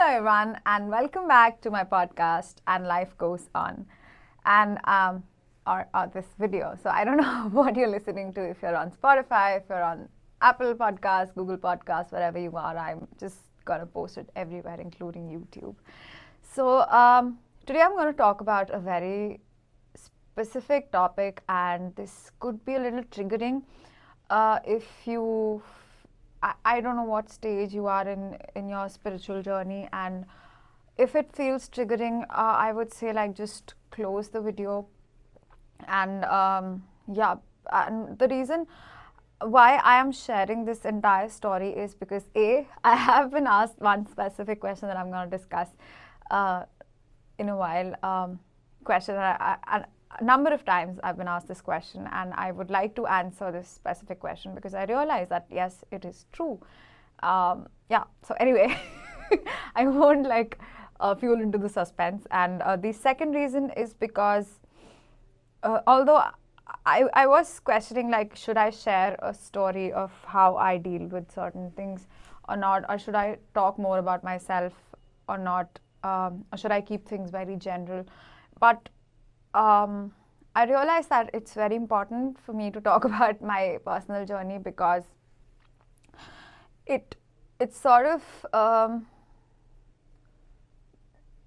Hello everyone and welcome back to my podcast and life goes on and or this video. So I don't know what you're listening to, if you're on Spotify, if you're on Apple Podcasts, Google Podcasts, wherever you are. I'm just gonna post it everywhere, including YouTube. So today I'm going to talk about a very specific topic, and this could be a little triggering if you I don't know what stage you are in your spiritual journey, and if it feels triggering, I would say like just close the video. And yeah, and the reason why I am sharing this entire story is because I have been asked one specific question that I'm going to discuss in a while. Question a number of times I've been asked this question, and I would like to answer this specific question because I realize that yes, it is true. Yeah. So anyway, I won't fuel into the suspense. And the second reason is because although I was questioning, like, should I share a story of how I deal with certain things or not, or should I talk more about myself or not, or should I keep things very general? But I realized that it's very important for me to talk about my personal journey because it sort of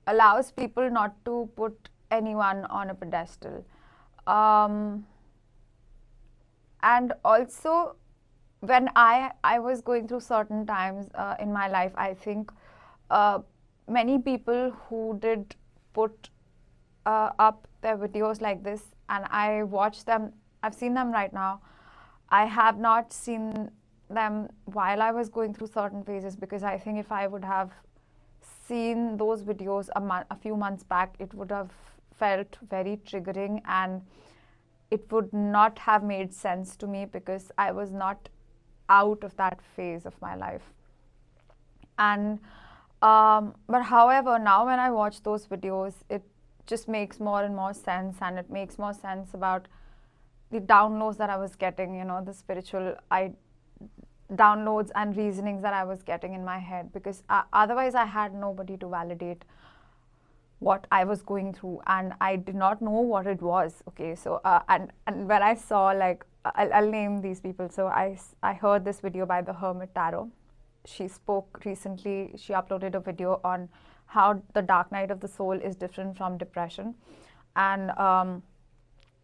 allows people not to put anyone on a pedestal. And also, when I was going through certain times in my life, I think many people who did put up their videos like this, and I watch them, I've seen them right now. I have not seen them while I was going through certain phases, because I think if I would have seen those videos a few months back, it would have felt very triggering and it would not have made sense to me because I was not out of that phase of my life. And but however, now when I watch those videos, it just makes more and more sense, and it makes more sense about the downloads that I was getting, the spiritual downloads and reasonings that I was getting in my head, because otherwise I had nobody to validate what I was going through, and I did not know what it was. Okay, so and when I saw, like, I'll name these people. So I heard this video by the Hermit Tarot. She spoke recently. She uploaded a video on how the dark night of the soul is different from depression, and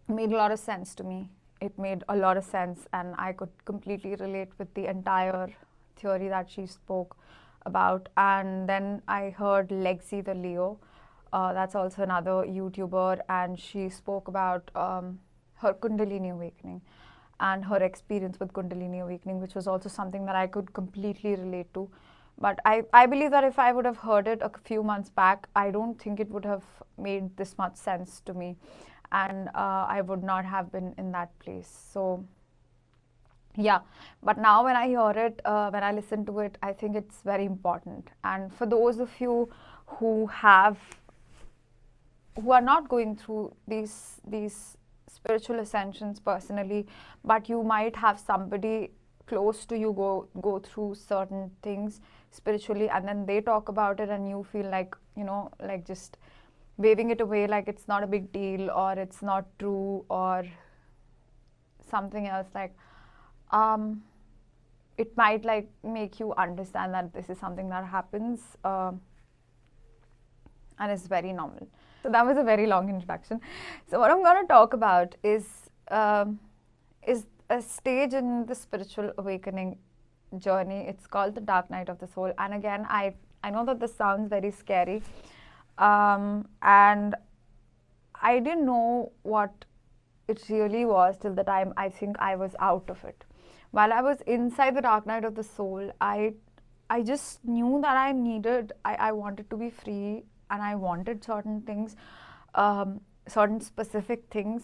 made a lot of sense to me. It made a lot of sense, and I could completely relate with the entire theory that she spoke about. And then I heard Lexi the Leo. That's also another YouTuber, and she spoke about her Kundalini awakening and her experience with Kundalini awakening, which was also something that I could completely relate to. But I believe that if I would have heard it a few months back, I don't think it would have made this much sense to me, and I would not have been in that place. So yeah, but now when I hear it, when I listen to it, I think it's very important. And for those of you who are not going through these spiritual ascensions personally, but you might have somebody close to you go through certain things spiritually, and then they talk about it, and you feel like, like just waving it away, like it's not a big deal, or it's not true, or something else, like it might like make you understand that this is something that happens, and is very normal. So that was a very long introduction. So what I'm going to talk about is a stage in the spiritual awakening journey. It's called the dark night of the soul. And again, I know that this sounds very scary, and I didn't know what it really was till the time I think I was out of it. While I was inside the dark night of the soul, I just knew that I wanted to be free, and I wanted certain things, certain specific things.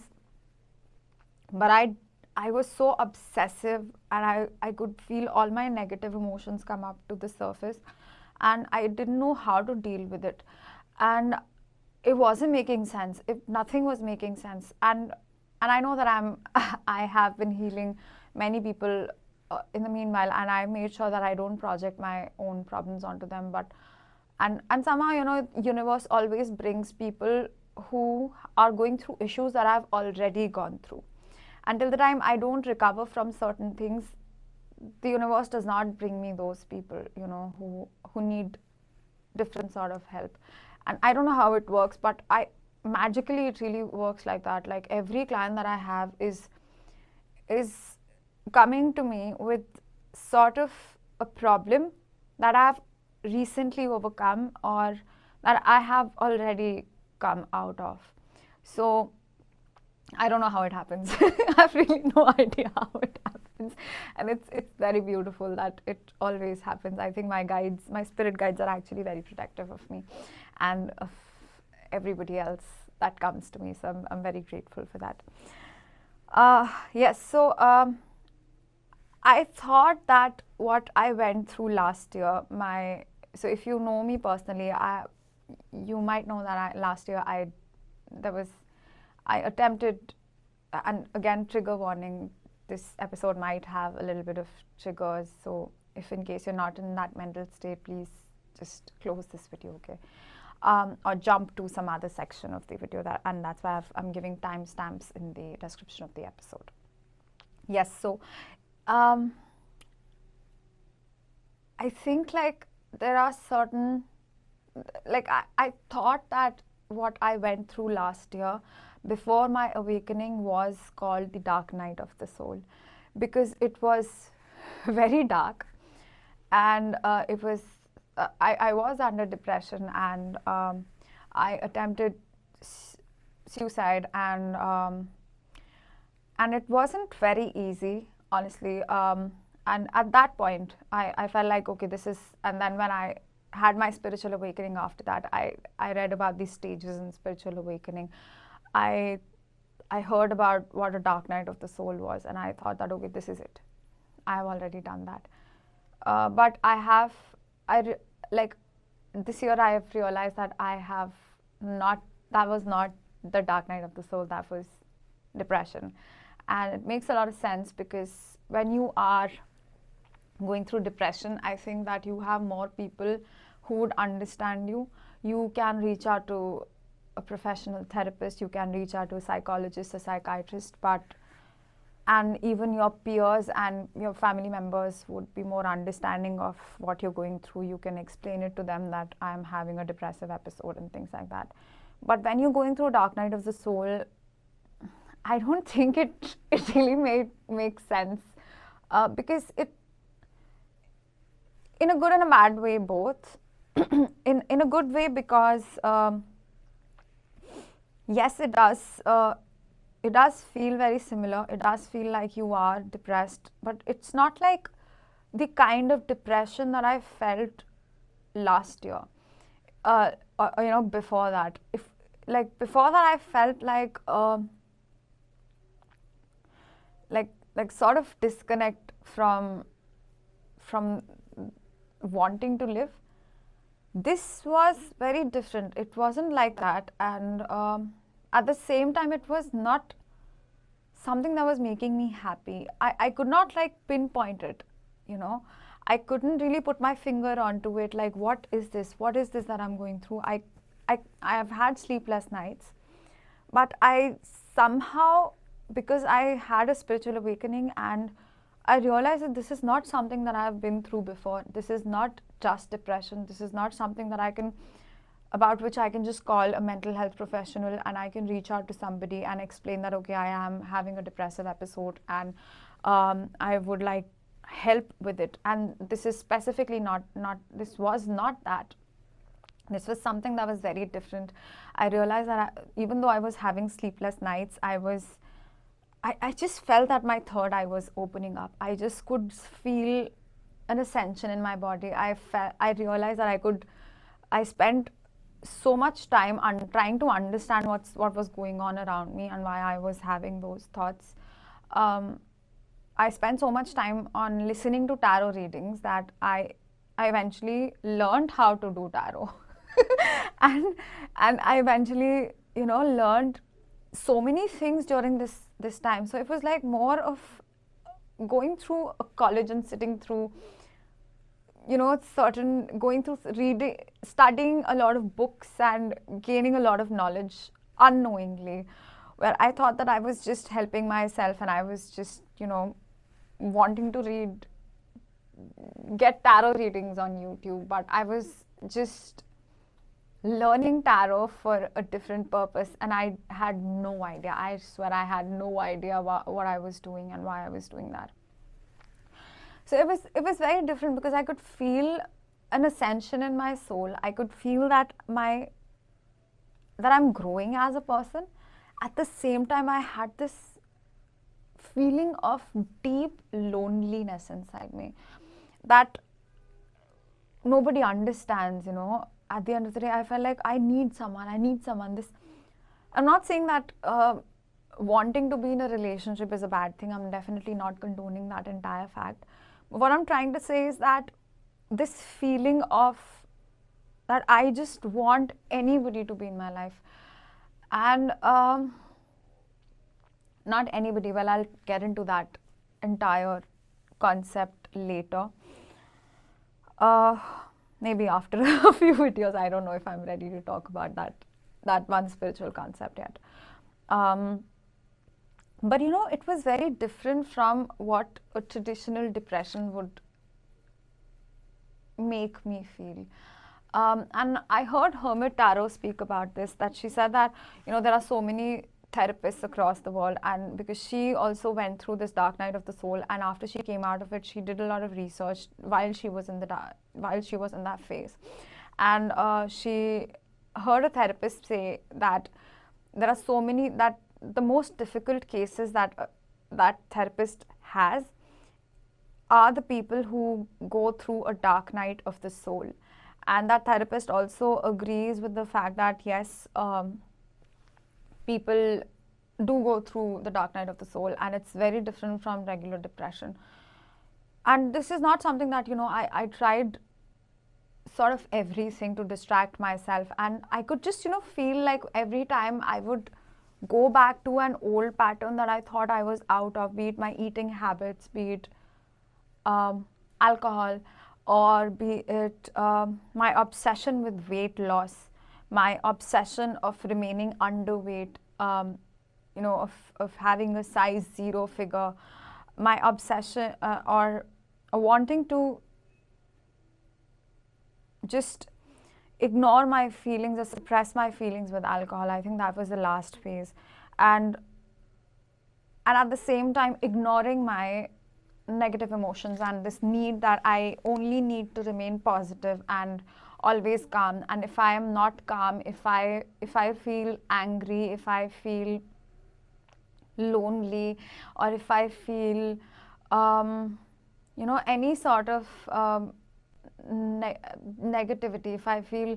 But I was so obsessive, and I could feel all my negative emotions come up to the surface, and I didn't know how to deal with it. And it wasn't making sense. Nothing was making sense. And I know that I have been healing many people in the meanwhile, and I made sure that I don't project my own problems onto them. But And somehow, universe always brings people who are going through issues that I've already gone through. Until the time I don't recover from certain things, the universe does not bring me those people, who need different sort of help. And I don't know how it works, but I magically it really works like that. Like every client that I have is coming to me with sort of a problem that I've recently overcome or that I have already come out of. So I don't know how it happens. I have really no idea how it happens. And it's very beautiful that it always happens. I think my spirit guides are actually very protective of me and of everybody else that comes to me. So I'm very grateful for that. Yes, so I thought that what I went through last year, so if you know me personally, you might know that last year I attempted, and again, trigger warning, this episode might have a little bit of triggers. So if in case you're not in that mental state, please just close this video, okay? Or jump to some other section of the video, and that's why I'm giving timestamps in the description of the episode. Yes, so I think like there are certain, like I thought that what I went through last year before my awakening was called the dark night of the soul, because it was very dark, and it was I was under depression, and I attempted suicide, and it wasn't very easy, honestly. And at that point, I felt like, okay, this is, and then when I had my spiritual awakening after that, I read about these stages in spiritual awakening. I heard about what a dark night of the soul was, and I thought that, okay, this is it. I have already done that. But this year I have realized that that was not the dark night of the soul, that was depression. And it makes a lot of sense, because when you are going through depression, I think that you have more people who would understand you. You can reach out to a professional therapist, you can reach out to a psychologist, a psychiatrist, and even your peers and your family members would be more understanding of what you're going through. You can explain it to them that I'm having a depressive episode and things like that. But when you're going through a dark night of the soul, I don't think it really makes sense, because it, in a good and a bad way, both. in a good way, because yes, it does feel very similar. It does feel like you are depressed, but it's not like the kind of depression that I felt last year. Before that, before that, I felt like sort of disconnect from wanting to live. This was very different. It wasn't like that, and at the same time, it was not something that was making me happy. I could not pinpoint it, I couldn't really put my finger onto it, like what is this that I'm going through. I have had sleepless nights, but I somehow, because I had a spiritual awakening, and I realized that this is not something that I've been through before. This is not just depression. This is not something about which I can just call a mental health professional and I can reach out to somebody and explain that, okay, I am having a depressive episode and I would like help with it. And this is specifically this was not that. This was something that was very different. I realized that even though I was having sleepless nights, I just felt that my third eye was opening up. I just could feel an ascension in my body. I realized that I spent so much time trying to understand what was going on around me and why I was having those thoughts. I spent so much time on listening to tarot readings that I eventually learned how to do tarot. and I eventually, learned so many things during this time. So it was like more of going through a college and sitting through, going through reading, studying a lot of books and gaining a lot of knowledge unknowingly, where I thought that I was just helping myself and I was just, wanting to get tarot readings on YouTube, but I was just learning tarot for a different purpose, and I had no idea. I swear I had no idea what I was doing and why I was doing that. So it was very different because I could feel an ascension in my soul. I could feel that I'm growing as a person. At the same time, I had this feeling of deep loneliness inside me that nobody understands. At the end of the day, I felt like I need someone. I'm not saying that wanting to be in a relationship is a bad thing. I'm definitely not condoning that entire fact. What I'm trying to say is that this feeling of that I just want anybody to be in my life, and not anybody, well, I'll get into that entire concept later, maybe after a few videos. I don't know if I'm ready to talk about that one spiritual concept yet. But it was very different from what a traditional depression would make me feel. And I heard Hermit Tarot speak about this, that she said that, there are so many therapists across the world, and because she also went through this dark night of the soul, and after she came out of it, she did a lot of research while she was in that phase. And she heard a therapist say that there are so many, that the most difficult cases that therapist has are the people who go through a dark night of the soul. And that therapist also agrees with the fact that yes, people do go through the dark night of the soul, and it's very different from regular depression. And this is not something that I tried sort of everything to distract myself, and I could just feel like every time I would go back to an old pattern that I thought I was out of, be it my eating habits, be it alcohol, or be it my obsession with weight loss, my obsession of remaining underweight, of having a size 0 figure, my obsession or wanting to just ignore my feelings or suppress my feelings with alcohol. I think that was the last phase. And at the same time, ignoring my negative emotions and this need that I only need to remain positive and always calm. And if I am not calm, if I feel angry, if I feel lonely, or if I feel any sort of negativity, if I feel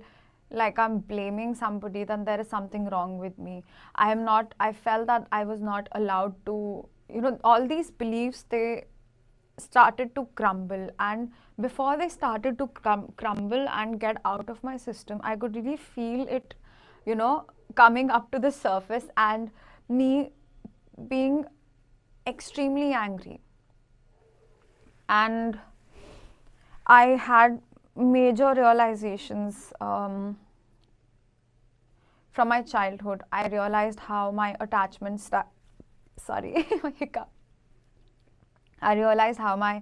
like I'm blaming somebody, then there is something wrong with me. I felt that I was not allowed to, all these beliefs, they started to crumble. And before they started to crumble and get out of my system, I could really feel it, coming up to the surface, and me being extremely angry. And I had major realizations from my childhood. I realized how my attachment my hiccup. I realized how my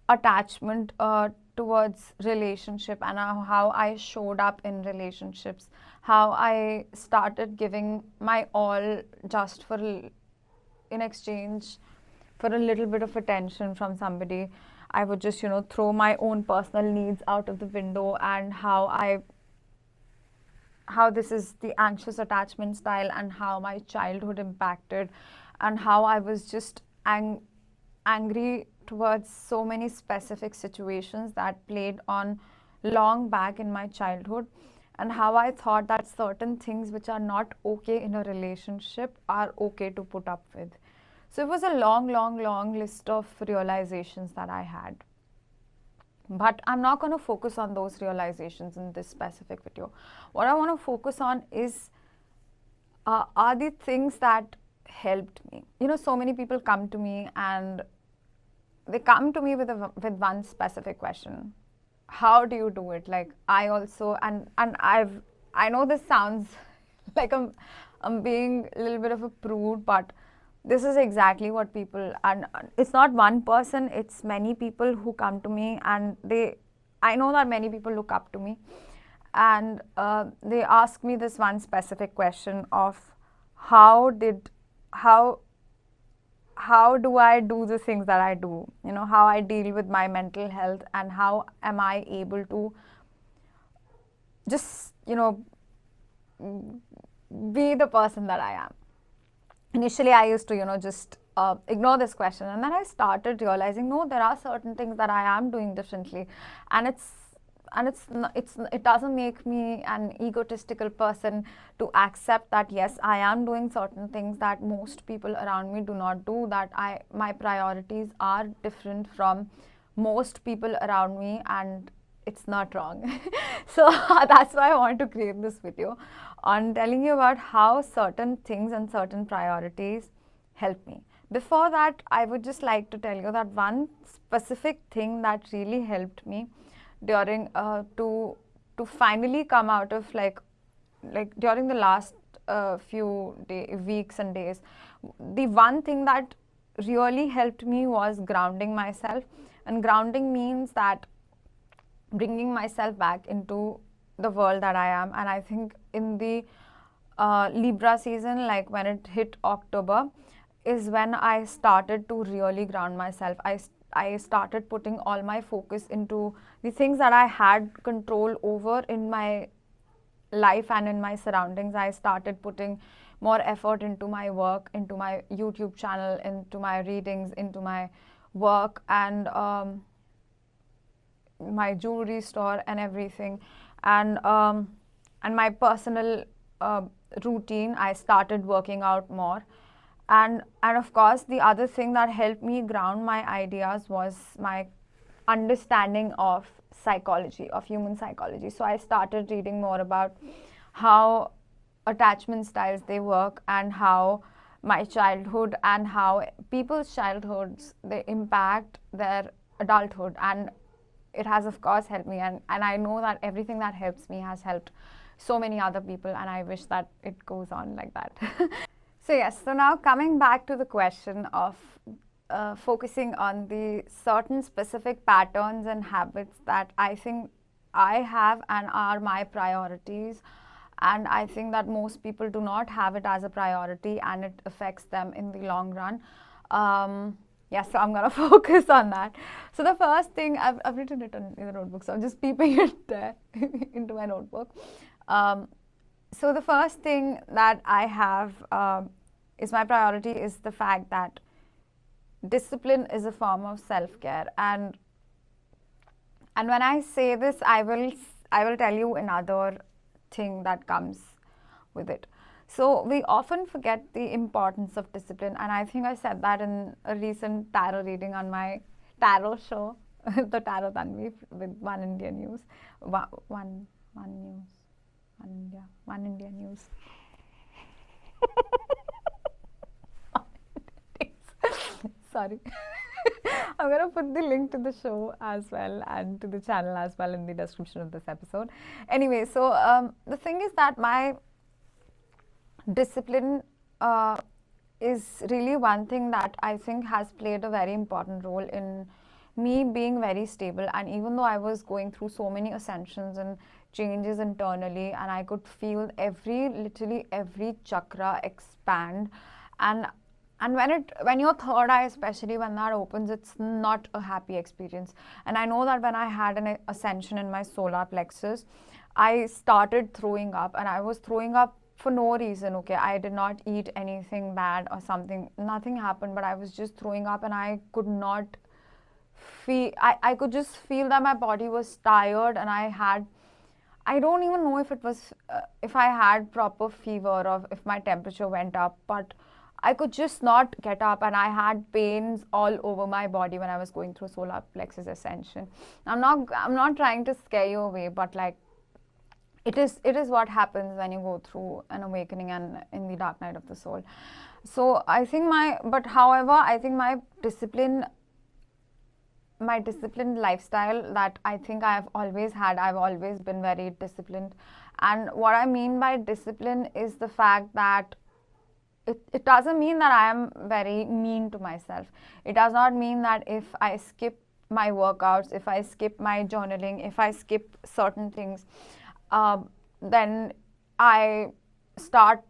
attachment towards relationship and how I showed up in relationships, how I started giving my all just in exchange for a little bit of attention from somebody. I would just, throw my own personal needs out of the window, and how this is the anxious attachment style, and how my childhood impacted, and how I was just angry towards so many specific situations that played on long back in my childhood, and how I thought that certain things which are not okay in a relationship are okay to put up with. So it was a long list of realizations that I had. But I'm not going to focus on those realizations in this specific video. What I want to focus on is are the things that helped me. So many people come to me, and they come to me with one specific question. how do you do it? Like, I also, and I know this sounds like I'm being a little bit of a prude, but this is exactly what people, and it's not one person, it's many people who come to me, and I know that many people look up to me, and they ask me this one specific question of how did how how do I do the things that I do, how I deal with my mental health, and how am I able to just, be the person that I am. Initially, I used to, just ignore this question, and then I started realizing, no, there are certain things that I am doing differently, and it doesn't make me an egotistical person to accept that yes, I am doing certain things that most people around me do not do, that my priorities are different from most people around me, and it's not wrong. So that's why I want to create this video on telling you about how certain things and certain priorities help me. Before that, I would just like to tell you that one specific thing that really helped me during to finally come out of like during the last weeks and days, the one thing that really helped me was grounding myself. And grounding means that bringing myself back into the world that I am. And I think in the Libra season, like when it hit October, is when I started to really ground myself. I started putting all my focus into the things that I had control over in my life and in my surroundings. I started putting more effort into my work, into my YouTube channel, into my readings, into my work, and my jewelry store and everything, and my personal routine. I started working out more, and of course the other thing that helped me ground my ideas was my understanding of psychology, of human psychology. So I started reading more about how attachment styles they work, and how my childhood and how people's childhoods they impact their adulthood. And it has of course helped me, and I know that everything that helps me has helped so many other people, and I wish that it goes on like that. So yes, so now coming back to the question of focusing on the certain specific patterns and habits that I think I have and are my priorities, and I think that most people do not have it as a priority, and it affects them in the long run. Yeah, so I'm gonna focus on that. So the first thing, I've written it in the notebook, so I'm just peeping it there into my notebook. So the first thing that I have is my priority is the fact that discipline is a form of self-care. And when I say this, I will tell you another thing that comes with it. So we often forget the importance of discipline, and I think I said that in a recent tarot reading on my tarot show, the Tarot Tanvi with One India News, One News, One India News. Sorry. I'm going to put the link to the show as well and to the channel as well in the description of this episode. Anyway, so the thing is that my discipline is really one thing that I think has played a very important role in me being very stable. And even though I was going through so many ascensions and changes internally, and I could feel literally every chakra expand, and when your third eye, especially when that opens, it's not a happy experience. And I know that when I had an ascension in my solar plexus, I started throwing up, and I was throwing up for no reason. Okay, I did not eat anything bad or something, nothing happened, but I was just throwing up, and I could not feel, I could just feel that my body was tired, and I don't even know if it was if I had proper fever or if my temperature went up, but I could just not get up, and I had pains all over my body when I was going through solar plexus ascension. I'm not trying to scare you away, but like it is what happens when you go through an awakening and in the dark night of the soul. So I think however, I think my discipline my disciplined lifestyle that I think I've always had. I've always been very disciplined. And what I mean by discipline is the fact that it doesn't mean that I am very mean to myself. It does not mean that if I skip my workouts, if I skip my journaling, if I skip certain things, then I start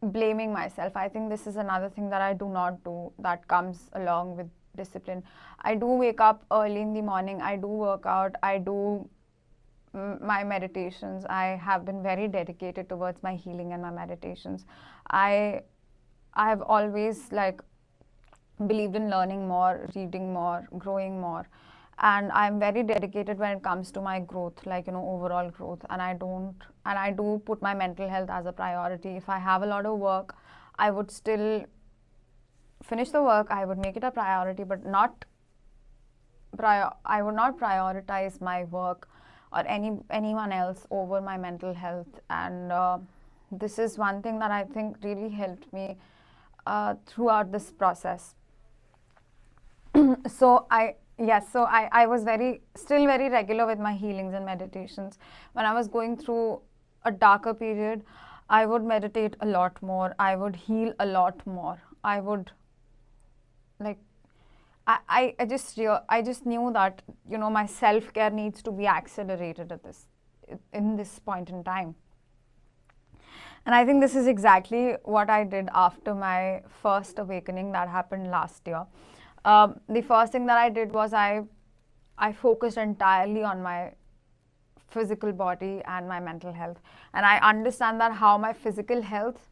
blaming myself. I think this is another thing that I do not do that comes along with discipline. I do wake up early in the morning, I do work out, I do my meditations. I have been very dedicated towards my healing and my meditations. I have always like believed in learning more, reading more, growing more, and I'm very dedicated when it comes to my growth, like overall growth. And I do put my mental health as a priority. If I have a lot of work, I would still finish the work. I would make it a priority, but I would not prioritize my work or anyone else over my mental health. And this is one thing that I think really helped me throughout this process. So I was still very regular with my healings and meditations. When I was going through a darker period, I would meditate a lot more. I would heal a lot more. I would like I just knew that my self-care needs to be accelerated in this point in time. And I think this is exactly what I did after my first awakening that happened last year. The first thing that I did was I focused entirely on my physical body and my mental health. And I understand that how my physical health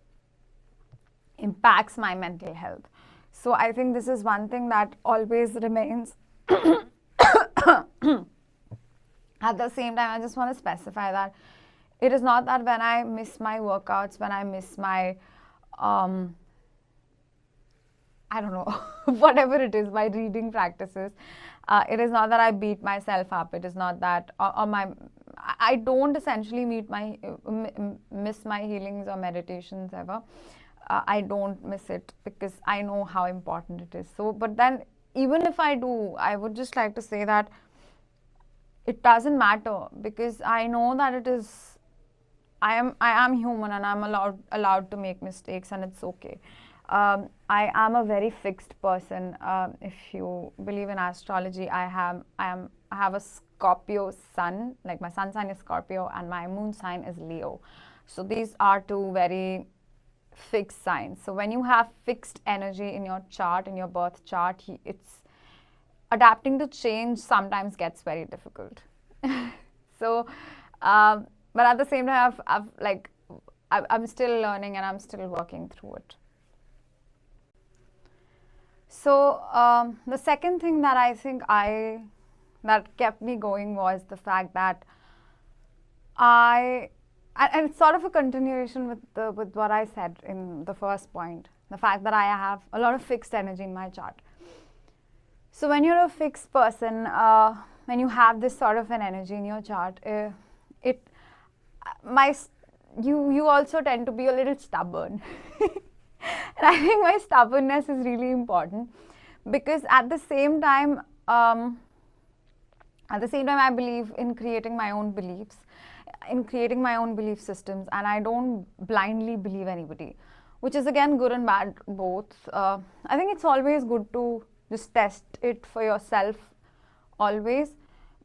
impacts my mental health. So I think this is one thing that always remains. At the same time, I just want to specify that it is not that when I miss my workouts, when I miss my, I don't know, whatever it is, my reading practices, it is not that I beat myself up. It is not that, I don't essentially miss my healings or meditations ever. I don't miss it because I know how important it is. So, but then even if I do, I would just like to say that it doesn't matter, because I know that it is, I am human and I'm allowed to make mistakes, and it's okay. I am a very fixed person. If you believe in astrology, I have a Scorpio sun, like my sun sign is Scorpio and my moon sign is Leo. So these are two very fixed signs. So when you have fixed energy in your chart, in your birth chart, it's adapting to change sometimes gets very difficult. So, but at the same time, I'm still learning and I'm still working through it. So the second thing that I think that kept me going was the fact that and it's sort of a continuation with what I said in the first point, the fact that I have a lot of fixed energy in my chart. So when you're a fixed person, when you have this sort of an energy in your chart, you also tend to be a little stubborn. And I think my stubbornness is really important, because at the same time I believe in creating my own beliefs, in creating my own belief systems, and I don't blindly believe anybody, which is again good and bad both. I think it's always good to just test it for yourself always,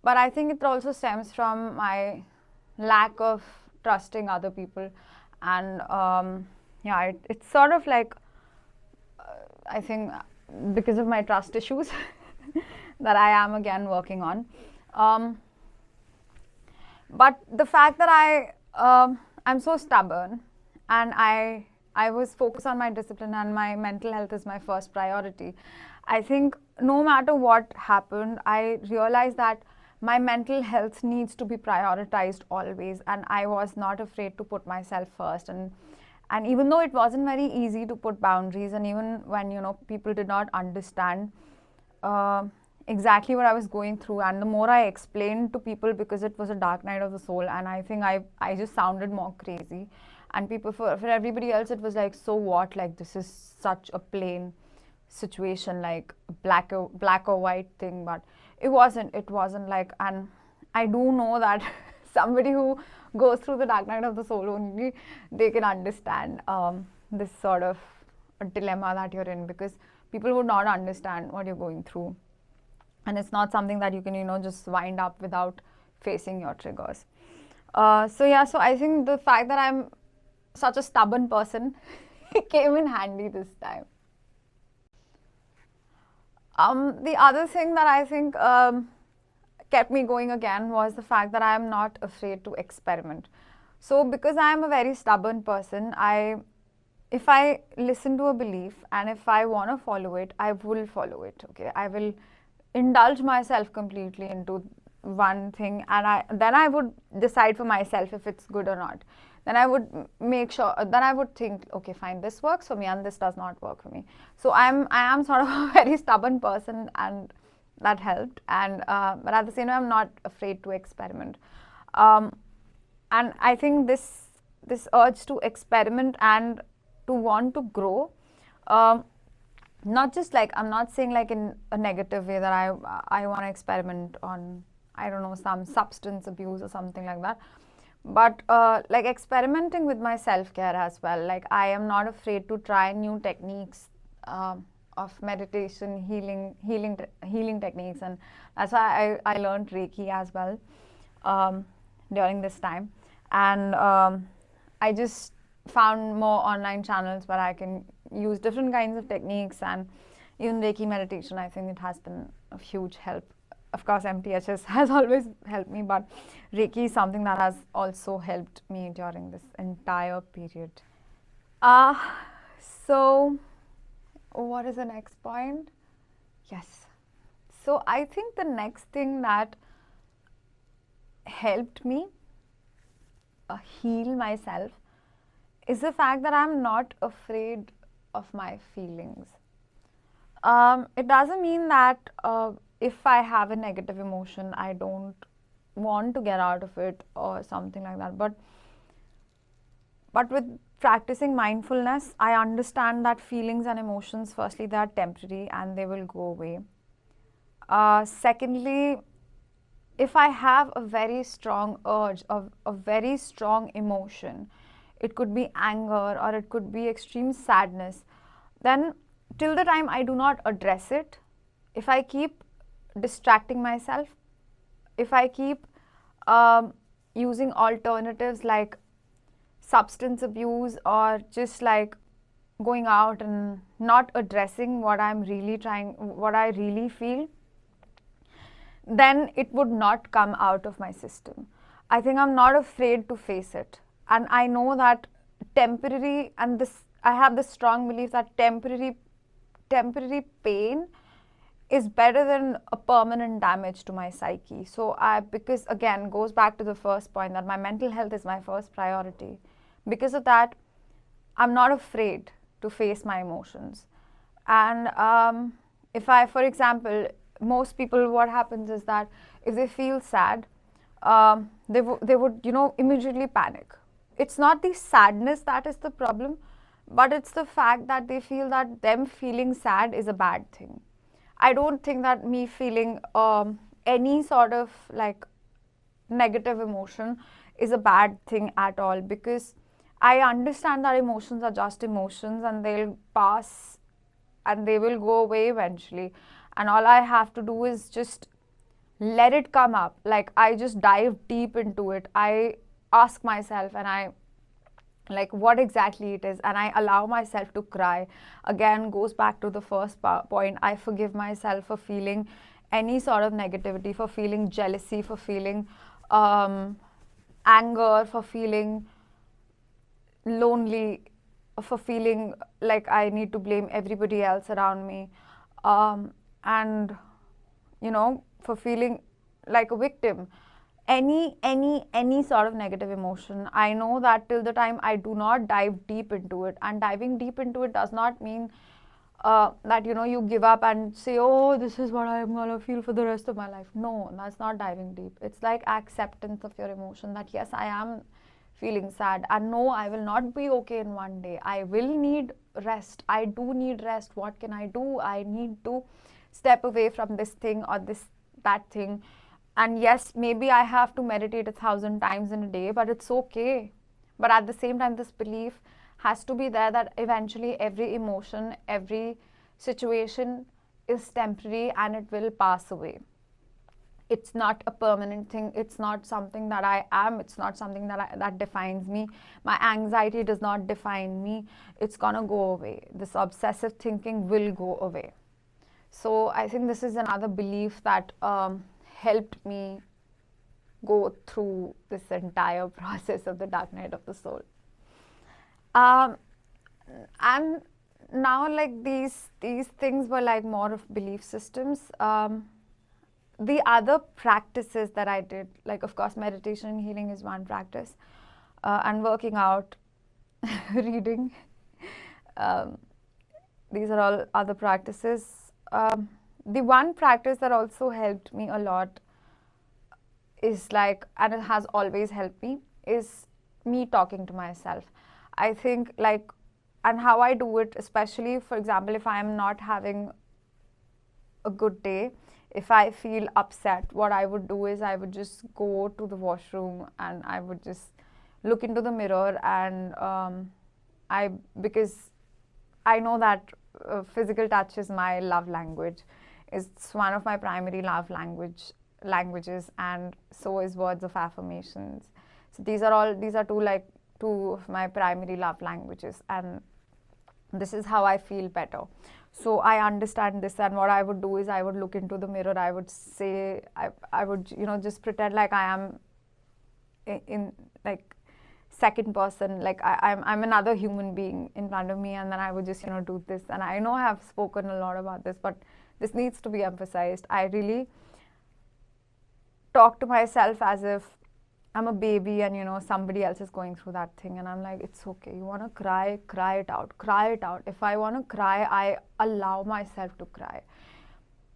but I think it also stems from my lack of trusting other people. And it's sort of like I think because of my trust issues that I am again working on. But the fact that I'm so stubborn, and I was focused on my discipline, and my mental health is my first priority. I think no matter what happened, I realized that my mental health needs to be prioritized always, and I was not afraid to put myself first. And even though it wasn't very easy to put boundaries, and even when people did not understand exactly what I was going through, and the more I explained to people, because it was a dark night of the soul, and I think I just sounded more crazy, and people, for everybody else, it was like, so what, like this is such a plain situation, like black or white thing, but it wasn't like. And I do know that somebody who goes through the dark night of the soul, only they can understand this sort of a dilemma that you're in, because people would not understand what you're going through, and it's not something that you can just wind up without facing your triggers. So I think the fact that I'm such a stubborn person came in handy this time. The other thing that I think kept me going again was the fact that I am not afraid to experiment. So because I am a very stubborn person, if I listen to a belief and if I want to follow it, I will follow it. Okay, I will indulge myself completely into one thing, and then I would decide for myself if it's good or not. Then I would make sure. Then I would think, okay, fine, this works for me, and this does not work for me. So I am sort of a very stubborn person, and that helped. And but at the same time, I'm not afraid to experiment. And I think this urge to experiment and to want to grow, not just like, I'm not saying like in a negative way that I want to experiment on, I don't know, some substance abuse or something like that, but like experimenting with my self-care as well. Like I am not afraid to try new techniques of meditation, healing techniques, and that's why I learned Reiki as well during this time. And I just found more online channels where I can use different kinds of techniques, and even Reiki meditation, I think it has been of huge help. Of course, MTHS has always helped me, but Reiki is something that has also helped me during this entire period. So what is the next point? Yes. So I think the next thing that helped me heal myself is the fact that I'm not afraid of my feelings. It doesn't mean that if I have a negative emotion, I don't want to get out of it or something like that. But with practicing mindfulness, I understand that feelings and emotions, firstly, they are temporary and they will go away. Secondly, if I have a very strong urge of a very strong emotion, it could be anger or it could be extreme sadness, then till the time I do not address it, if I keep distracting myself, if I keep using alternatives like substance abuse or just like going out and not addressing what I'm really trying, what I really feel, then it would not come out of my system. I think I'm not afraid to face it. And I know that temporary, and this, I have this strong belief that temporary pain is better than a permanent damage to my psyche. So because again, goes back to the first point that my mental health is my first priority. Because of that, I'm not afraid to face my emotions. And if I, for example, most people, what happens is that if they feel sad, they would immediately panic. It's not the sadness that is the problem, but it's the fact that they feel that them feeling sad is a bad thing. I don't think that me feeling any sort of like negative emotion is a bad thing at all, because I understand that emotions are just emotions and they'll pass and they will go away eventually. And all I have to do is just let it come up. Like I just dive deep into it. I ask myself and I like what exactly it is, and I allow myself to cry. Again, goes back to the first point. I forgive myself for feeling any sort of negativity, for feeling jealousy, for feeling anger, for feeling lonely, for feeling like I need to blame everybody else around me, and for feeling like a victim. Any sort of negative emotion, I know that till the time I do not dive deep into it, and diving deep into it does not mean that you give up and say, oh, this is what I'm gonna feel for the rest of my life. No, that's not diving deep. It's like acceptance of your emotion, that yes, I am feeling sad. And no, I will not be okay in one day. I will need rest. I do need rest. What can I do? I need to step away from this thing or that thing. And yes, maybe I have to meditate 1,000 times in a day, but it's okay. But at the same time, this belief has to be there that eventually every emotion, every situation is temporary and it will pass away. It's not a permanent thing. It's not something that I am. It's not something that defines me. My anxiety does not define me. It's gonna go away. This obsessive thinking will go away. So I think this is another belief that helped me go through this entire process of the dark night of the soul. And now, like, these things were like more of belief systems. The other practices that I did, like, of course, meditation and healing is one practice, and working out, reading, these are all other practices. The one practice that also helped me a lot is like, and it has always helped me, is me talking to myself. I think, like, and how I do it, especially, for example, if I am not having a good day, if I feel upset, what I would do is I would just go to the washroom and I would just look into the mirror, and because I know that physical touch is my love language. It's one of my primary love languages, and so is words of affirmations. So these are two of my primary love languages, and this is how I feel better. So I understand this, and what I would do is I would look into the mirror. I would say, I would just pretend like I am in like second person, like I'm another human being in front of me, and then I would just do this. And I know I have spoken a lot about this, but this needs to be emphasized. I really talk to myself as if I'm a baby and somebody else is going through that thing, and I'm like, it's okay. You want to cry it out, cry it out. If I want to cry, I allow myself to cry.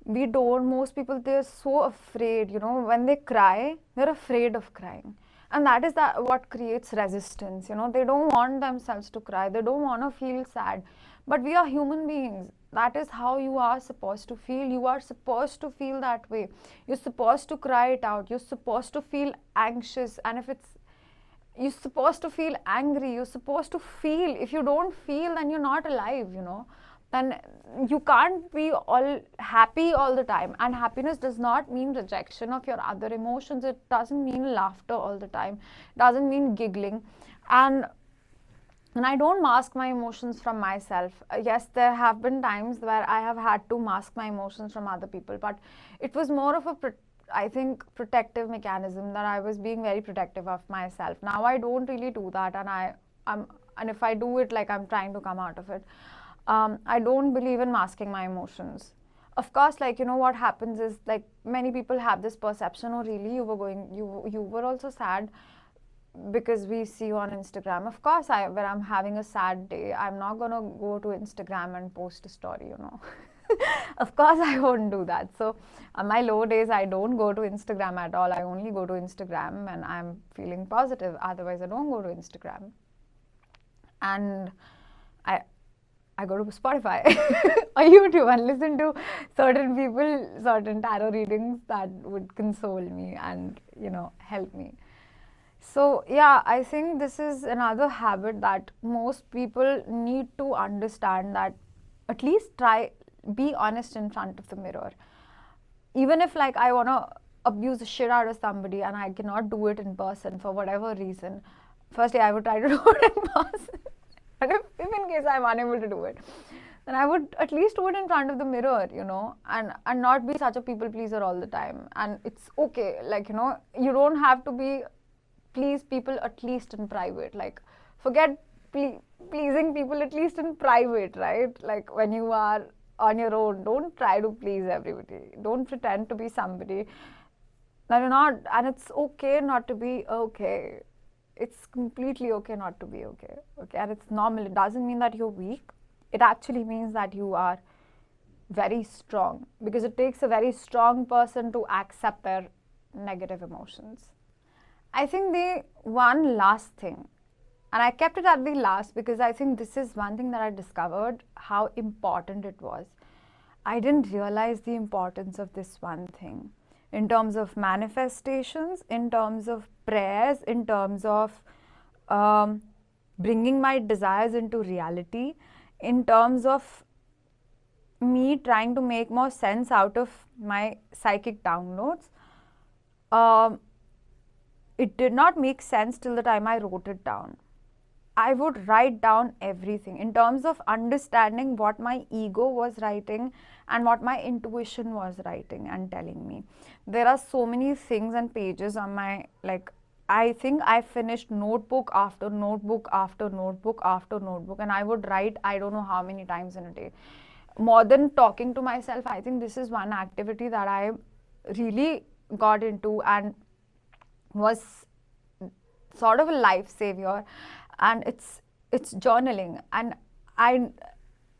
Most people, they're so afraid, when they cry, they're afraid of crying. And that is what creates resistance. They don't want themselves to cry. They don't want to feel sad. But we are human beings. That is how you are supposed to feel. You are supposed to feel that way. You're supposed to cry it out. You're supposed to feel anxious. And you're supposed to feel angry. You're supposed to feel. If you don't feel, then you're not alive, Then you can't be all happy all the time. And happiness does not mean rejection of your other emotions. It doesn't mean laughter all the time. It doesn't mean giggling. And I don't mask my emotions from myself. Yes, there have been times where I have had to mask my emotions from other people, but it was more of I think, protective mechanism, that I was being very protective of myself. Now I don't really do that, and if I do it, like, I'm trying to come out of it. I don't believe in masking my emotions. Of course, like, what happens is, like, many people have this perception, oh really, you were also sad because we see you on Instagram. Of course, when I'm having a sad day, I'm not gonna go to Instagram and post a story, Of course, I won't do that. So on my low days, I don't go to Instagram at all. I only go to Instagram when I'm feeling positive. Otherwise, I don't go to Instagram. And I go to Spotify or YouTube and listen to certain people, certain tarot readings that would console me and, help me. So yeah, I think this is another habit that most people need to understand, that at least be honest in front of the mirror. Even if, like, I want to abuse the shit out of somebody and I cannot do it in person for whatever reason, firstly, I would try to do it in person. And if in case I'm unable to do it, then I would at least do it in front of the mirror, and not be such a people pleaser all the time. And it's okay, like, you don't have to please people, at least in private. Like, forget pleasing people, at least in private, right? Like, when you are on your own, don't try to please everybody. Don't pretend to be somebody that you're not. And it's okay not to be okay. It's completely okay not to be okay. Okay, and it's normal. It doesn't mean that you're weak. It actually means that you are very strong, because it takes a very strong person to accept their negative emotions. I think the one last thing, and I kept it at the last because I think this is one thing that I discovered how important it was. I didn't realize the importance of this one thing in terms of manifestations, in terms of prayers, in terms of um, bringing my desires into reality, in terms of me trying to make more sense out of my psychic downloads. Um, it did not make sense till the time I wrote it down. I would write down everything in terms of understanding what my ego was writing and what my intuition was writing and telling me. There are so many things and pages on my, like, I think I finished notebook after notebook after notebook after notebook, and I would write I don't know how many times in a day. More than talking to myself, I think this is one activity that I really got into and was sort of a life savior, and it's journaling. And I,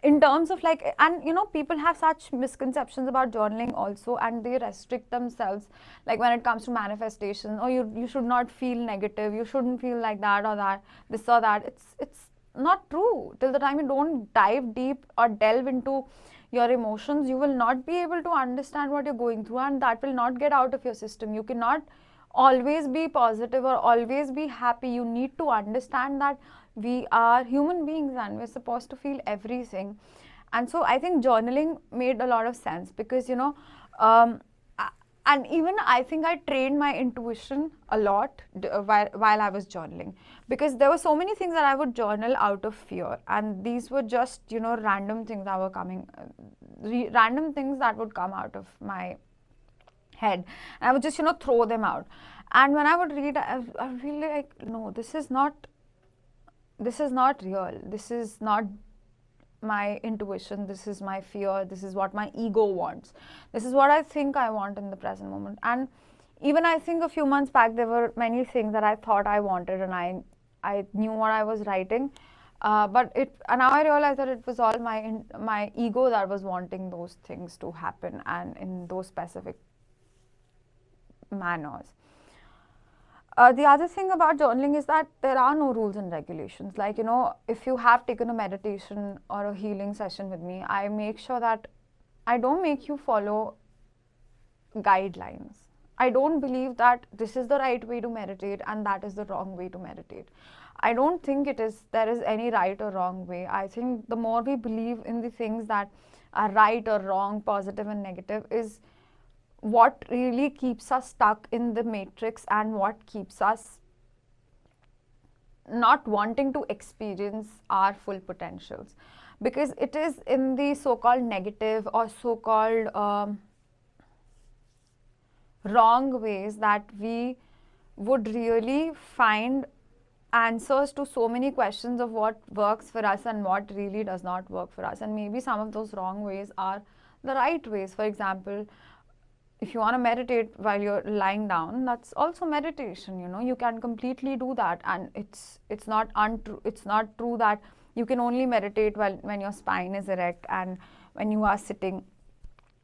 in terms of like, and you know, people have such misconceptions about journaling also, and they restrict themselves, like when it comes to manifestation, or you should not feel negative, you shouldn't feel like that or that, this or that. It's not true. Till the time you don't dive deep or delve into your emotions, you will not be able to understand what you're going through, and that will not get out of your system. You cannot always be positive or always be happy. You need to understand that we are human beings and we're supposed to feel everything. And so I think journaling made a lot of sense because, you know, and even I think I trained my intuition a lot while I was journaling, because there were so many things that I would journal out of fear, and these were just, you know, random things that were coming, random things that would come out of my head, and I would just, you know, throw them out. And when I would read, I would feel like, no, this is not real. This is not my intuition. This is my fear. This is what my ego wants. This is what I think I want in the present moment. And even I think a few months back, there were many things that I thought I wanted, and I knew what I was writing. But and now I realize that it was all my ego that was wanting those things to happen, and in those specific manners. The other thing about journaling is that there are no rules and regulations. Like, you know, if you have taken a meditation or a healing session with me, I make sure that I don't make you follow guidelines. I don't believe that this is the right way to meditate and that is the wrong way to meditate. I don't think there is any right or wrong way. I think the more we believe in the things that are right or wrong, positive and negative, is what really keeps us stuck in the matrix and what keeps us not wanting to experience our full potentials. Because it is in the so-called negative or so-called wrong ways that we would really find answers to so many questions of what works for us and what really does not work for us. And maybe some of those wrong ways are the right ways. For example, if you want to meditate while you're lying down, that's also meditation. You know, you can completely do that, and it's not untrue. It's not true that you can only meditate when your spine is erect and when you are sitting,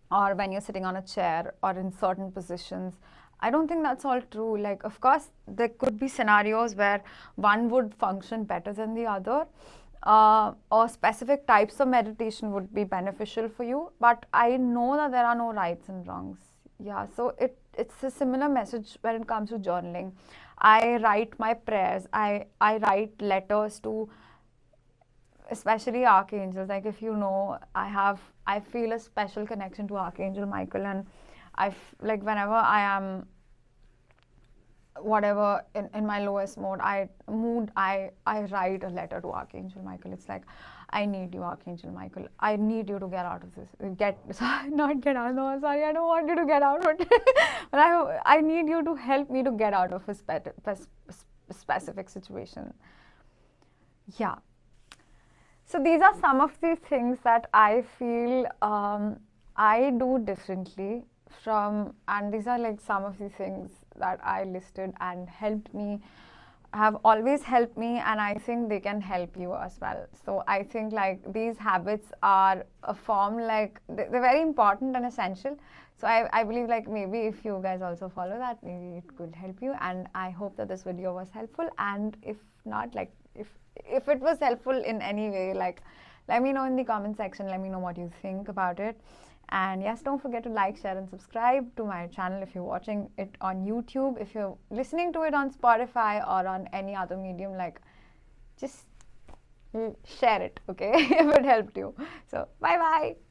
or when you're sitting on a chair or in certain positions. I don't think that's all true. Like, of course, there could be scenarios where one would function better than the other, or specific types of meditation would be beneficial for you. But I know that there are no rights and wrongs. Yeah, so it's a similar message when it comes to journaling. I write my prayers. I write letters to especially archangels. Like, if you know, I feel a special connection to Archangel Michael, and like whenever I am whatever in my lowest mode, I write a letter to Archangel Michael. It's like, I need you, Archangel Michael. I need you to get out of this. Not get out. No, sorry, I don't want you to get out. But I need you to help me to get out of a specific situation. Yeah. So these are some of the things that I feel I do differently from, and these are like some of the things that I listed and helped me have always helped me, and I think they can help you as well. So I think like these habits are a form, like they're very important and essential. So I believe like maybe if you guys also follow that, maybe it could help you. And I hope that this video was helpful. And if not, like if it was helpful in any way, like let me know in the comment section. Let me know what you think about it. And yes, don't forget to like, share, and subscribe to my channel if you're watching it on YouTube. If you're listening to it on Spotify or on any other medium, like just share it, okay, if it helped you. So bye bye.